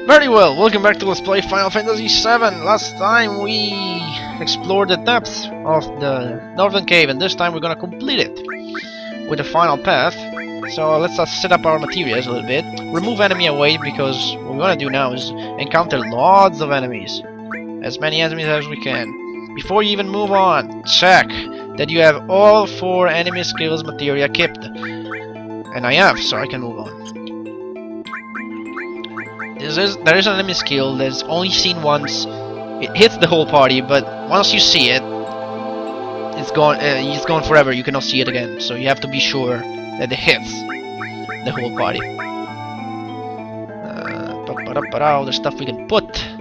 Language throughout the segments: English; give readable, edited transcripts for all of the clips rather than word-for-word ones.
Very well, welcome back to Let's Play Final Fantasy VII. Last time we explored the depths of the Northern Cave, and this time we're gonna complete it with the final path. So let's set up our materials a little bit. Remove enemy away, because what we're gonna do now is encounter lots of enemies. As many enemies as we can. Before you even move on, check that you have all 4 enemy skills materia kept. And I have, so I can move on. There is an enemy skill that's only seen once. It hits the whole party, but once you see it, it's gone forever. You cannot see it again. So you have to be sure that it hits the whole party. There's stuff we can put. Just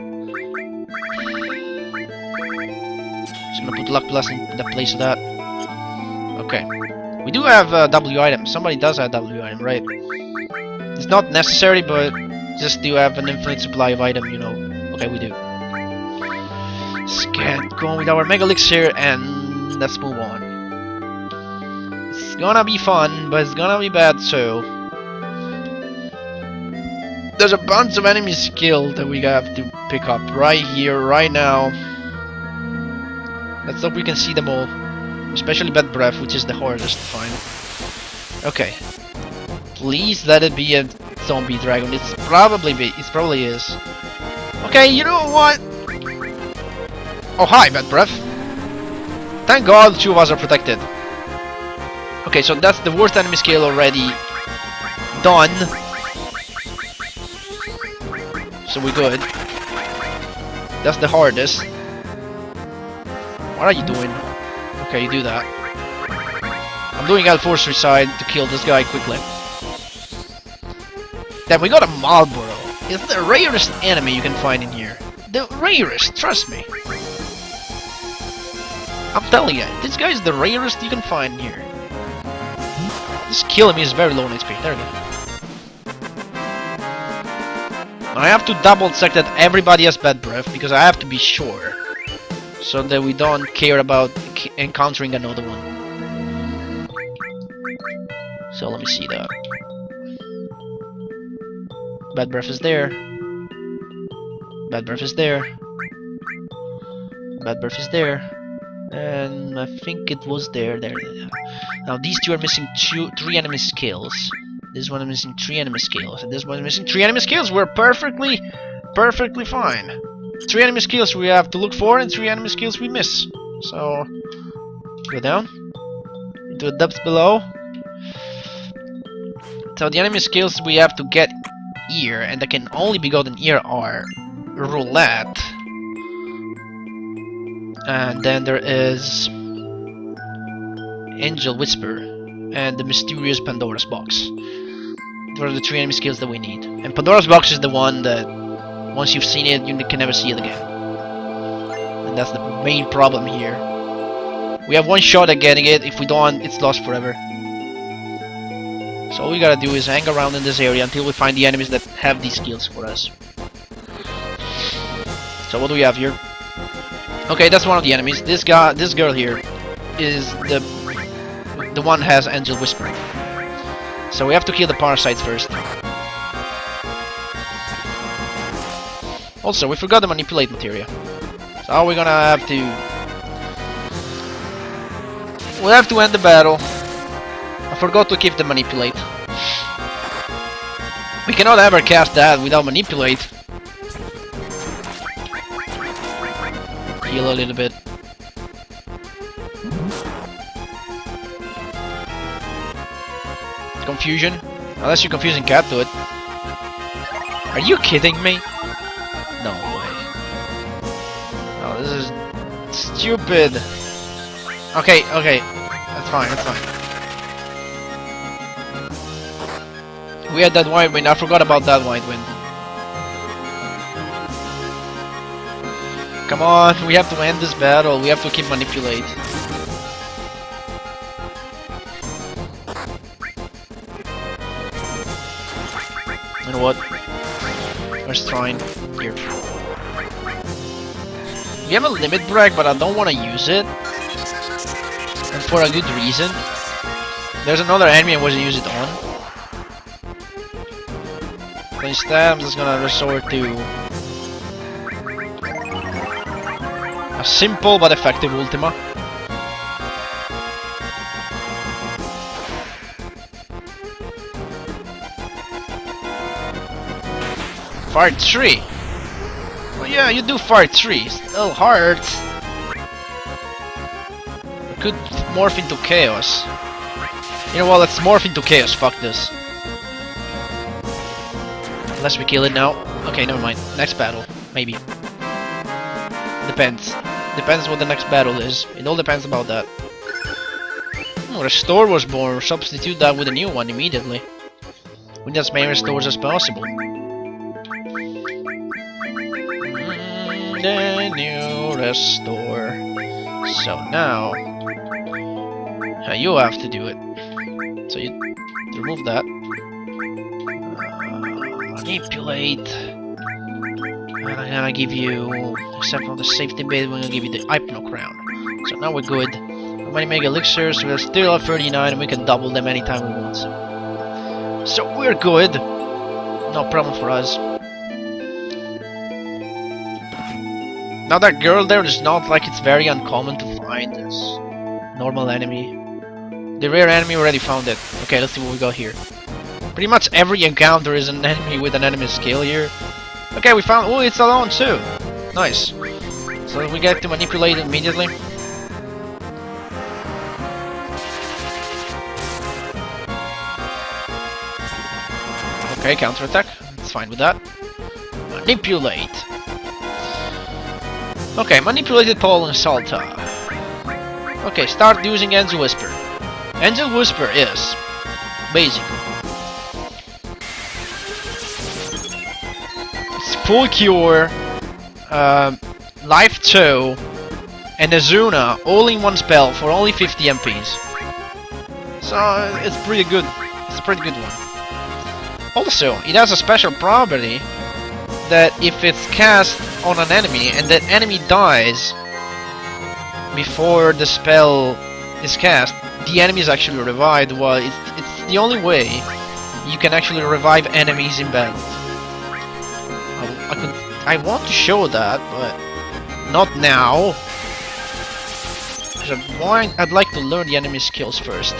gonna put Luck Plus in the place of that. Okay. We do have a W item. Somebody does have a W item, right? It's not necessary, but just do have an infinite supply of item, you know. Okay, we do. Let's get going with our Mega Elixir and let's move on. It's gonna be fun, but it's gonna be bad too. There's a bunch of enemy skill that we have to pick up right here, right now. Let's hope we can see them all. Especially Bad Breath, which is the hardest to find. Okay. Please let it be a zombie dragon. It probably is. Okay, you know what? Oh, hi, Bad Breath. Thank God 2 of us are protected. Okay, so that's the worst enemy skill already done. So we're good. That's the hardest. What are you doing? Okay, you do that. I'm doing L4 suicide to kill this guy quickly. Then we got a Marlboro. It's the rarest enemy you can find in here. The rarest, trust me. I'm telling you, this guy is the rarest you can find in here. This killing me is very low on HP. There we go. I have to double check that everybody has Bad Breath, because I have to be sure. So that we don't care about encountering another one. So let me see that. Bad Breath is there. Bad Breath is there. Bad Breath is there. And I think it was there. Now these 2 are missing 3 enemy skills. This one is missing 3 enemy skills. And this one is missing 3 enemy skills. We're perfectly fine. 3 enemy skills we have to look for, and 3 enemy skills we miss. So go down into the depths below. So the enemy skills we have to get here, and that can only be gotten here, are Roulette, and then there is Angel Whisper, and the mysterious Pandora's Box. Those are the 3 enemy skills that we need. And Pandora's Box is the one that once you've seen it, you can never see it again. And that's the main problem here. We have 1 shot at getting it. If we don't, it's lost forever. So all we gotta do is hang around in this area until we find the enemies that have these skills for us. So what do we have here? Okay, that's one of the enemies. This girl here is the one that has Angel Whisper. So we have to kill the parasites first. Also, we forgot the manipulate materia. So we're gonna have to... we'll have to end the battle. I forgot to keep the manipulate. We cannot ever cast that without manipulate. Heal a little bit. Confusion. Unless you're confusing Cat to it. Are you kidding me? No way. Oh, this is stupid. Okay. That's fine. We had that White Wind. I forgot about that White Wind. Come on, we have to end this battle. We have to keep manipulate. You know what? Where's Trine? Here. We have a limit break, but I don't want to use it. And for a good reason. There's another enemy I wasn't use it on. So instead, I'm just gonna resort to a simple but effective Ultima. Fire 3! Well, yeah, you do Fire 3. Still hurts. I could morph into Chaos. You know what, let's morph into Chaos, fuck this. Unless we kill it now. Okay, never mind. Next battle. Maybe. Depends. Depends what the next battle is. It all depends about that. Oh, Restore was born. Substitute that with a new one immediately. We need as many restores as possible. The new restore. So now... you have to do it. So you remove that. Manipulate. And I'm gonna give you, except for the safety bit, we're gonna give you the Hypno Crown. So now we're good. How many Mega Elixirs? We're still at 39 and we can double them anytime we want. So we're good. No problem for us. Now that girl there is not like it's very uncommon to find this normal enemy. The rare enemy already found it. Okay, let's see what we got here. Pretty much every encounter is an enemy with an enemy skill here. Okay, we found... oh, it's alone too! Nice. So we get to manipulate it immediately. Okay, counterattack. It's fine with that. Manipulate. Okay, manipulated Paul and Salta. Okay, start using Angel Whisper. Angel Whisper is basically it's full cure, life 2, and Azuna all in one spell for only 50 MPs. So it's pretty good. It's a pretty good one. Also, it has a special property that if it's cast on an enemy and that enemy dies before the spell is cast, the enemy is actually revived. Well, it's the only way you can actually revive enemies in battle. I want to show that, but not now. I'd like to learn the enemy skills first.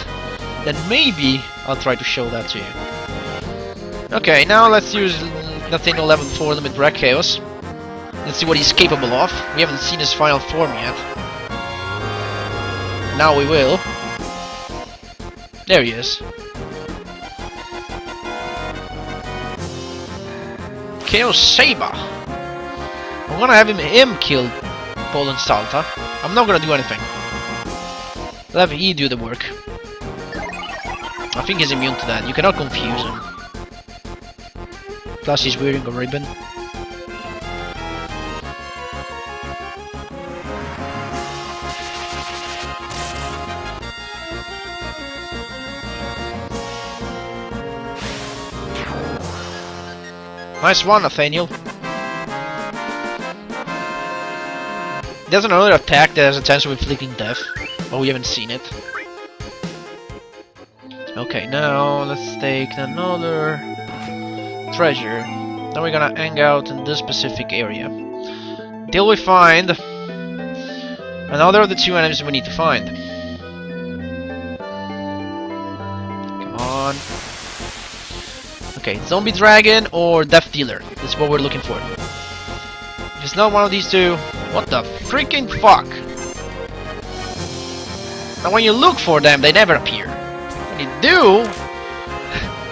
Then maybe I'll try to show that to you. Okay, now let's use Nathaniel level 4 Limit Wreck Chaos. Let's see what he's capable of. We haven't seen his final form yet. Now we will. There he is. Chaos Saber. I'm gonna have him kill Paul and Salta. I'm not gonna do anything. Let he do the work. I think he's immune to that. You cannot confuse him. Plus he's wearing a ribbon. Nice one, Nathaniel. There's another attack that has a chance of inflicting death, but we haven't seen it. Okay, now let's take another treasure. Now we're gonna hang out in this specific area until we find another of the two enemies we need to find. Come on. Okay, Zombie Dragon or Death Dealer. That's what we're looking for. If it's not one of these two, what the freaking fuck? Now when you look for them, they never appear. When you do...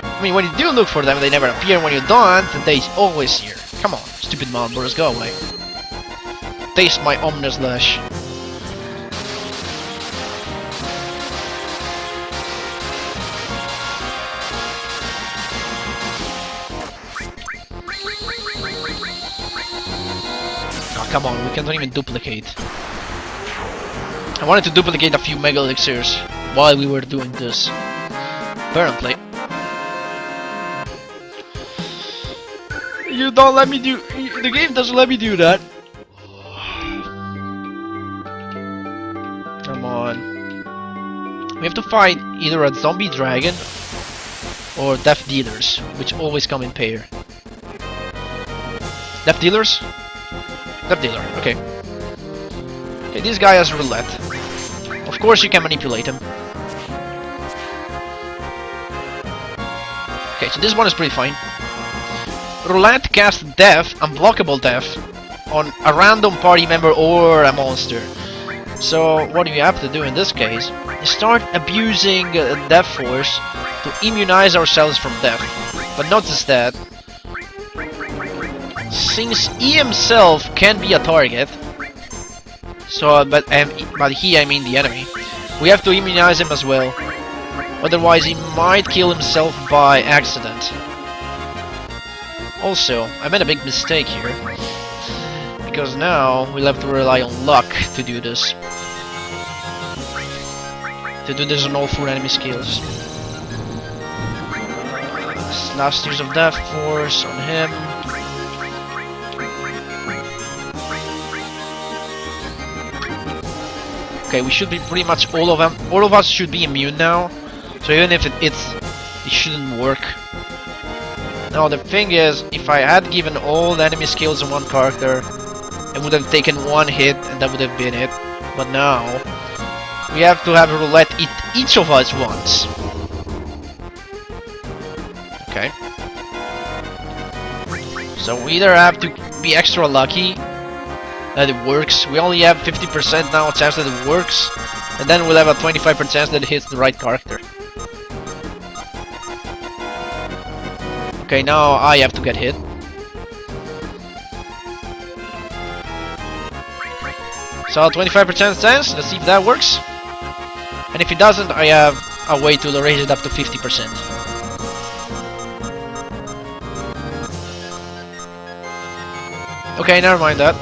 I mean, when you do look for them, they never appear. When you don't, they're always here. Come on, stupid Malboros, go away. Taste my Omnislash. Oh, come on, we can't even duplicate. I wanted to duplicate a few Mega Elixirs while we were doing this. Apparently. You don't let me do... The game doesn't let me do that. Come on. We have to fight either a Zombie Dragon or Death Dealers, which always come in pair. Death dealers? Death dealer, okay. Okay, this guy has roulette. Of course you can manipulate him. Okay, so this one is pretty fine. Roulette casts death, unblockable death, on a random party member or a monster. So what you have to do in this case is start abusing death force to immunize ourselves from death. But notice that since he himself can be a target, so but he, I mean the enemy, we have to immunize him as well. Otherwise he might kill himself by accident. Also, I made a big mistake here, because now we'll have to rely on luck to do this. To do this on all 4 enemy skills. Last use of Death Force on him. Okay, we should be pretty much all of them. All of us should be immune now. So even if it shouldn't work. Now the thing is, if I had given all the enemy skills on one character, it would have taken 1 hit and that would have been it. But now we have to have roulette eat each of us once. Okay. So we either have to be extra lucky that it works. We only have 50% now chance that it works, and then we'll have a 25% chance that it hits the right character. Okay, now I have to get hit. So 25% chance, let's see if that works. And if it doesn't, I have a way to raise it up to 50%. Okay, never mind that.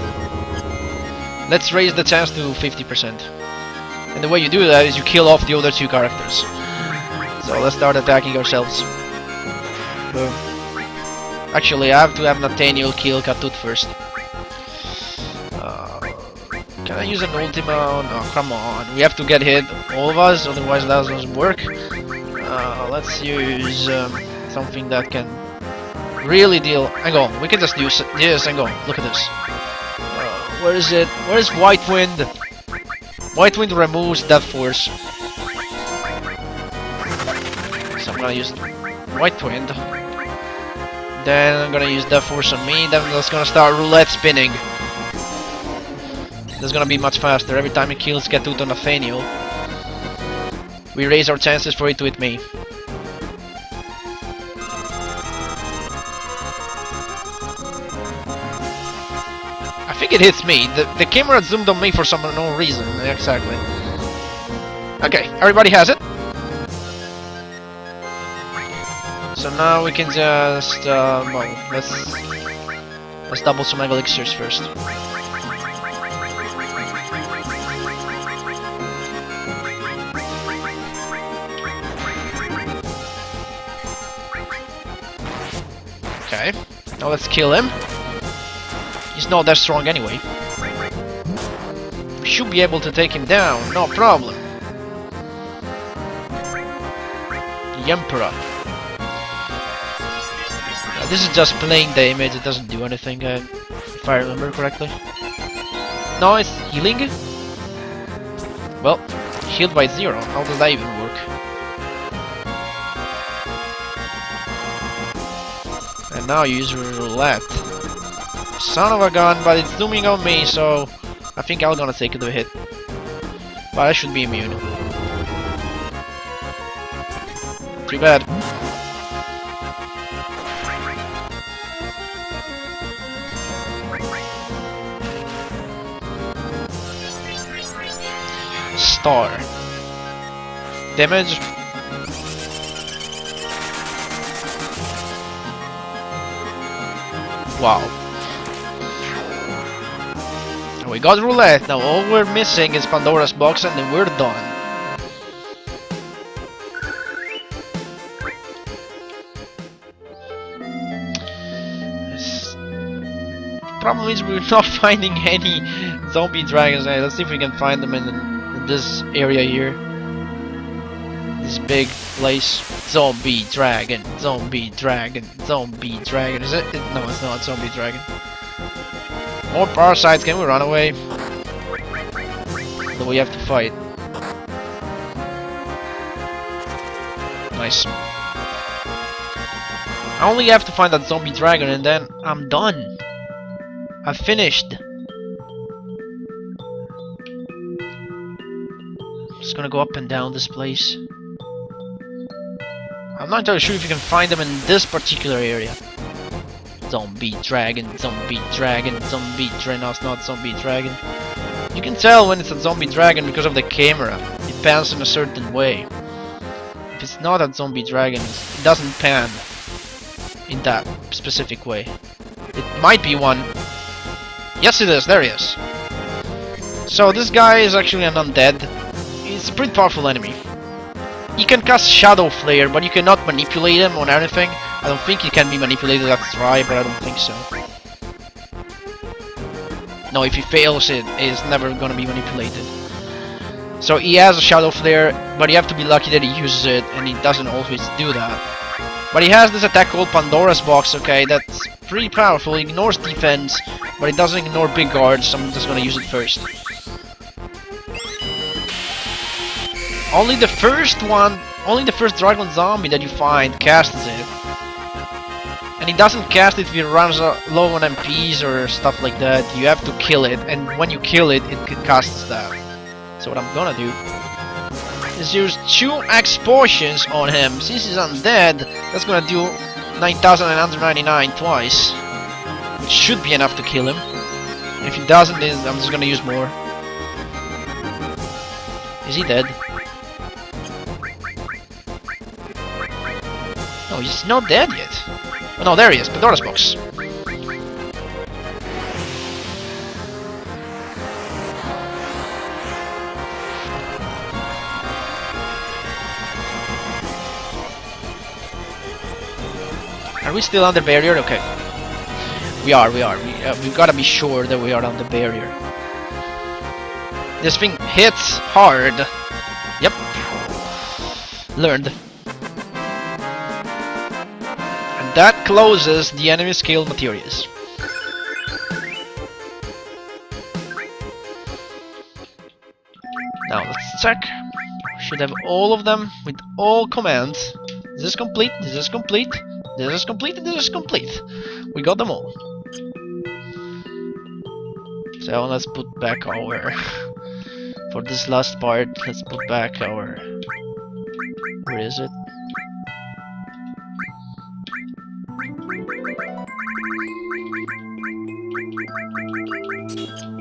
Let's raise the chance to 50%. And the way you do that is you kill off the other 2 characters. So let's start attacking ourselves. Boom. Actually, I have to have Nathaniel kill Katut first. Can I use an ultima? No, come on. We have to get hit, all of us, otherwise that doesn't work. Let's use something that can really deal. Hang on, we can just use this. Hang on, look at this. Where is it? Where is White Wind? White Wind removes Death Force. So I'm gonna use White Wind. Then I'm gonna use Death Force on me. Then that's gonna start roulette spinning. That's gonna be much faster. Every time it kills Ketut or Nathaniel, we raise our chances for it to hit me. I think it hits me. The camera zoomed on me for some unknown reason. Exactly. Okay, everybody has it. So now we can just well, let's double some egg elixirs first. Okay, now let's kill him. He's not that strong anyway. We should be able to take him down, no problem. The Emperor. Now, this is just plain damage, it doesn't do anything, if I remember correctly. No, it's healing? Well, healed by 0, how does that even work? And now you use roulette. Son of a gun, but it's zooming on me, so I think I'm gonna take the hit. But I should be immune. Too bad. Star. Damage. Wow. We got roulette, now all we're missing is Pandora's box and then we're done. Problem is we're not finding any zombie dragons. Let's see if we can find them in this area here. This big place. Zombie dragon, zombie dragon, zombie dragon. Is it? No, it's not zombie dragon. More parasites, can we run away? But we have to fight. Nice. I only have to find that zombie dragon and then I'm done. I've finished. Just gonna go up and down this place. I'm not entirely sure if you can find them in this particular area. Zombie dragon, zombie dragon, zombie dragon. No, it's not zombie dragon. You can tell when it's a zombie dragon because of the camera. It pans in a certain way. If it's not a zombie dragon, it doesn't pan in that specific way. It might be one. Yes, it is. There he is. So this guy is actually an undead. He's a pretty powerful enemy. You can cast Shadow Flare, but you cannot manipulate him or anything. I don't think he can be manipulated. Let's try, but I don't think so. No, if he fails it, is never gonna be manipulated. So he has a Shadow Flare, but you have to be lucky that he uses it, and he doesn't always do that. But he has this attack called Pandora's Box, okay, that's pretty powerful. It ignores defense, but it doesn't ignore big guards, so I'm just gonna use it first. Only the first dragon zombie that you find casts it. And he doesn't cast it if he runs low on MPs or stuff like that. You have to kill it, and when you kill it, it casts that. So what I'm gonna do is use 2 X potions on him. Since he's undead, that's gonna do 9,999 twice. Which should be enough to kill him. And if he doesn't, then I'm just gonna use more. Is he dead? No, he's not dead yet. Oh no, there he is, Pandora's Box. Are we still on the barrier? Okay. We are. We've gotta be sure that we are on the barrier. This thing hits hard. Yep. Learned. That closes the enemy scale materias. Now let's check. Should have all of them with all commands. This is complete, this is complete, this is complete, and this is complete. We got them all. So let's put back our... For this last part, let's put back our... Where is it?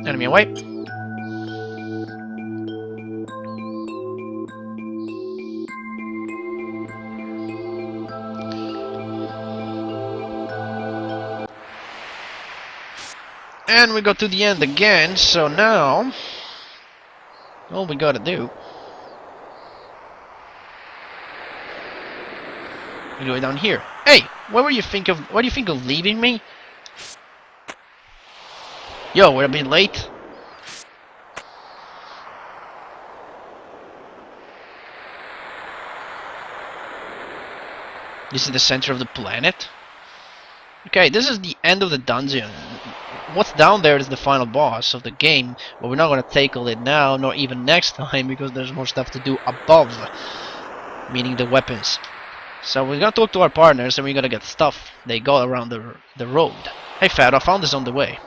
Enemy away. And we go to the end again, so now all we gotta do we go down here. Hey, what do you think of leaving me? Yo, we're a bit late. This is the center of the planet. Okay, this is the end of the dungeon. What's down there is the final boss of the game, but we're not gonna tackle it now, nor even next time, because there's more stuff to do above, meaning the weapons. So we're gonna talk to our partners, and we're gonna get stuff they got around the road. Hey Fad, I found this on the way.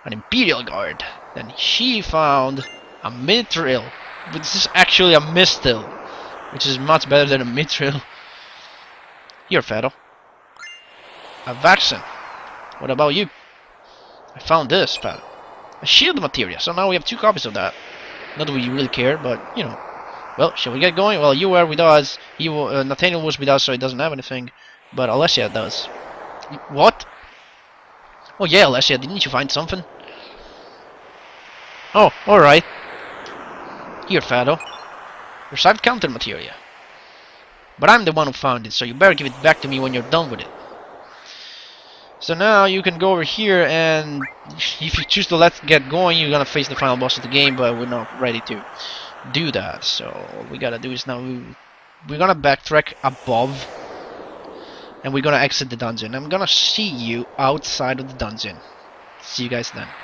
An Imperial Guard. Then she found a Mithril, which is actually a Mistil, which is much better than a Mithril. Here, Fado. A vaccine. What about you? I found this, Fado. A shield materia. So now we have 2 copies of that. Not that we really care, but you know. Well, shall we get going? Well, you were with us. Nathaniel was with us, so he doesn't have anything. But Alessia does. What? Oh yeah, Alessia, didn't you find something? Oh, alright. Here, Fado. Received counter materia. But I'm the one who found it, so you better give it back to me when you're done with it. So now you can go over here, and if you choose to let's get going, you're gonna face the final boss of the game, but we're not ready to do that. So what we gotta do is now we're gonna backtrack above, and we're gonna exit the dungeon. I'm gonna see you outside of the dungeon. See you guys then.